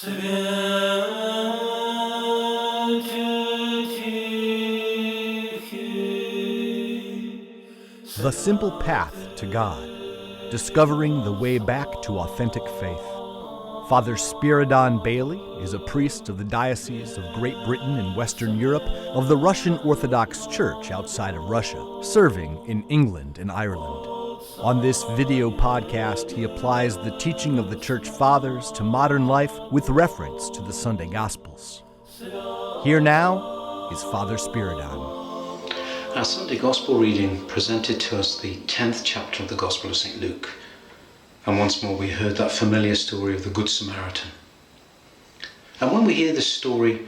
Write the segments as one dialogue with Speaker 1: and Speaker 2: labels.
Speaker 1: The Simple Path to God, discovering the way back to authentic faith. Father Spiridon Bailey is a priest of the Diocese of Great Britain and Western Europe of the Russian Orthodox Church outside of Russia, serving in England and Ireland. On this video podcast, he applies the teaching of the Church Fathers to modern life with reference to the Sunday Gospels. Here now is Father Spiridon.
Speaker 2: Our Sunday Gospel reading presented to us the 10th chapter of the Gospel of St. Luke. And once more we heard that familiar story of the Good Samaritan. And when we hear this story,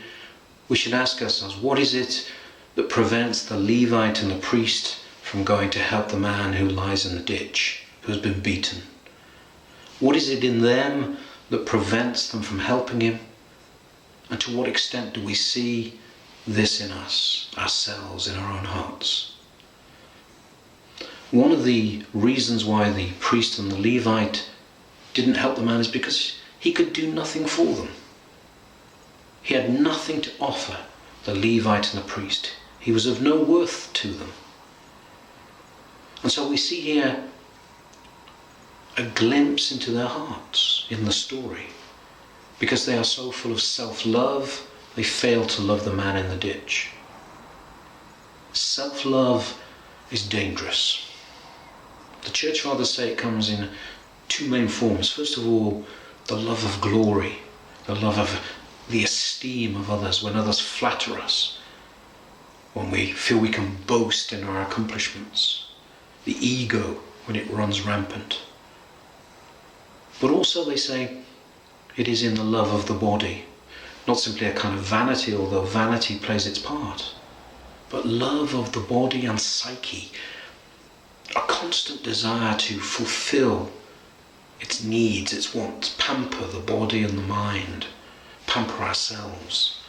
Speaker 2: we should ask ourselves, what is it that prevents the Levite and the priest from going to help the man who lies in the ditch, who has been beaten? What is it in them that prevents them from helping him? And to what extent do we see this in us, ourselves, in our own hearts? One of the reasons why the priest and the Levite didn't help the man is because he could do nothing for them. He had nothing to offer the Levite and the priest. He was of no worth to them. And so we see here a glimpse into their hearts in the story. Because they are so full of self-love, they fail to love the man in the ditch. Self-love is dangerous. The Church Fathers say it comes in two main forms. First of all, the love of glory, the love of the esteem of others, when others flatter us, when we feel we can boast in our accomplishments, the ego when it runs rampant. But also they say it is in the love of the body. Not simply a kind of vanity, although vanity plays its part, but love of the body and psyche, a constant desire to fulfill its needs, its wants, pamper the body and the mind, pamper ourselves,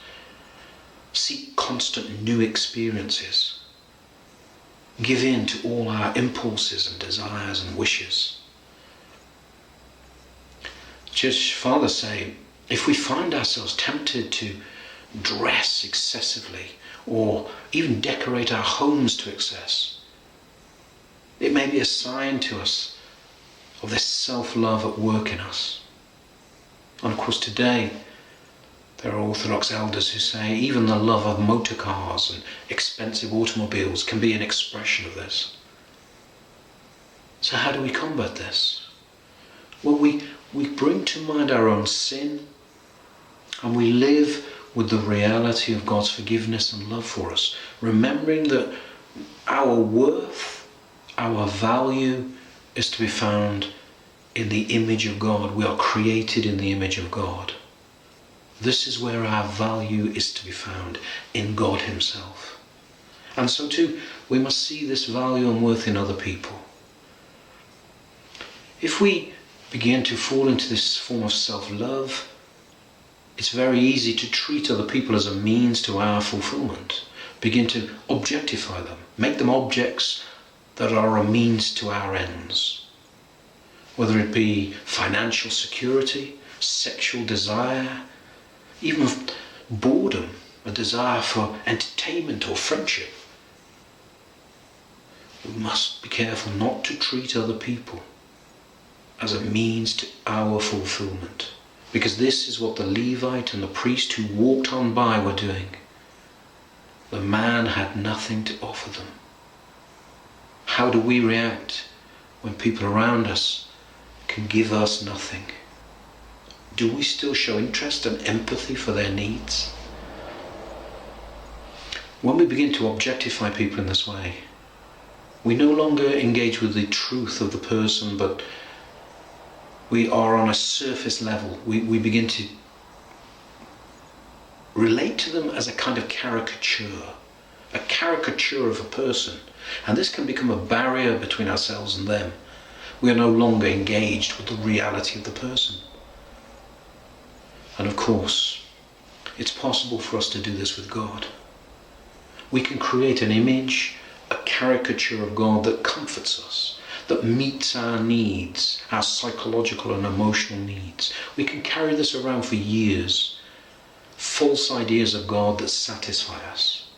Speaker 2: seek constant new experiences, give in to all our impulses and desires and wishes. Church Fathers say, if we find ourselves tempted to dress excessively or even decorate our homes to excess, it may be a sign to us of this self-love at work in us. And of course today there are Orthodox elders who say even the love of motor cars and expensive automobiles can be an expression of this. So how do we combat this? Well, we bring to mind our own sin, and we live with the reality of God's forgiveness and love for us, remembering that our worth, our value is to be found in the image of God. We are created in the image of God. This is where our value is to be found, in God Himself. And so too, we must see this value and worth in other people. If we begin to fall into this form of self-love, it's very easy to treat other people as a means to our fulfillment, begin to objectify them, make them objects that are a means to our ends. Whether it be financial security, sexual desire, even boredom, a desire for entertainment or friendship. We must be careful not to treat other people as a means to our fulfillment. Because this is what the Levite and the priest who walked on by were doing. The man had nothing to offer them. How do we react when people around us can give us nothing? Do we still show interest and empathy for their needs? When we begin to objectify people in this way, we no longer engage with the truth of the person, but we are on a surface level. We begin to relate to them as a kind of caricature of a person. And this can become a barrier between ourselves and them. We are no longer engaged with the reality of the person. And of course, it's possible for us to do this with God. We can create an image, a caricature of God that comforts us, that meets our needs, our psychological and emotional needs. We can carry this around for years. False ideas of God that satisfy us.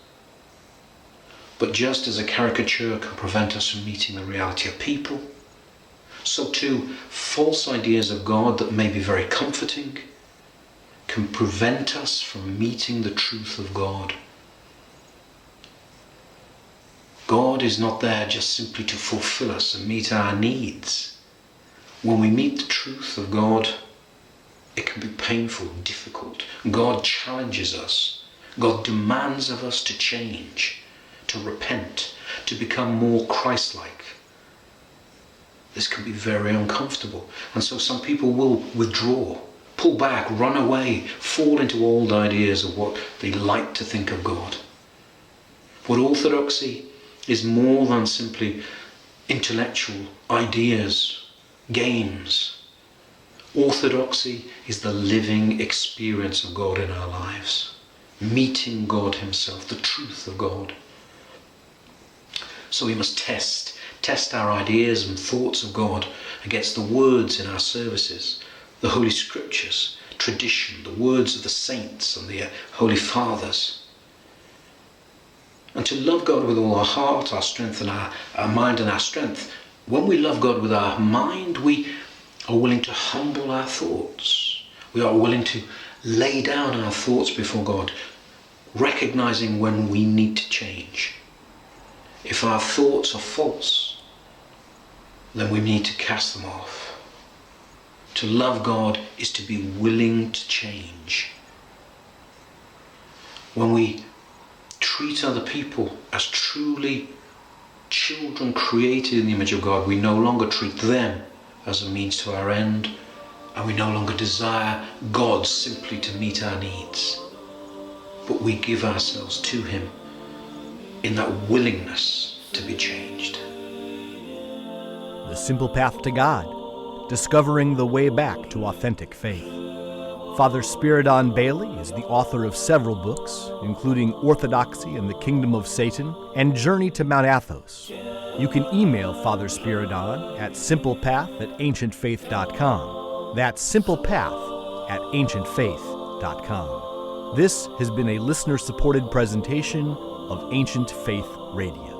Speaker 2: But just as a caricature can prevent us from meeting the reality of people, so too false ideas of God that may be very comforting can prevent us from meeting the truth of God. God is not there just simply to fulfill us and meet our needs. When we meet the truth of God, it can be painful, difficult. God challenges us. God demands of us to change, to repent, to become more Christ-like. This can be very uncomfortable. And so some people will withdraw, pull back, run away, fall into old ideas of what they like to think of God. But orthodoxy is more than simply intellectual ideas, games. Orthodoxy is the living experience of God in our lives, meeting God himself, the truth of God. So we must test our ideas and thoughts of God against the words in our services, the Holy Scriptures, tradition, the words of the saints and the Holy Fathers. And to love God with all our heart, our strength and our mind and our strength, when we love God with our mind, we are willing to humble our thoughts. We are willing to lay down our thoughts before God, recognizing when we need to change. If our thoughts are false, then we need to cast them off. To love God is to be willing to change. When we treat other people as truly children created in the image of God, we no longer treat them as a means to our end, and we no longer desire God simply to meet our needs, but we give ourselves to him in that willingness to be changed.
Speaker 1: The Simple Path to God, Discovering the Way Back to Authentic Faith. Father Spiridon Bailey is the author of several books, including Orthodoxy and the Kingdom of Satan and Journey to Mount Athos. You can email Father Spiridon at simplepath@ancientfaith.com. That's simplepath@ancientfaith.com. This has been a listener-supported presentation of Ancient Faith Radio.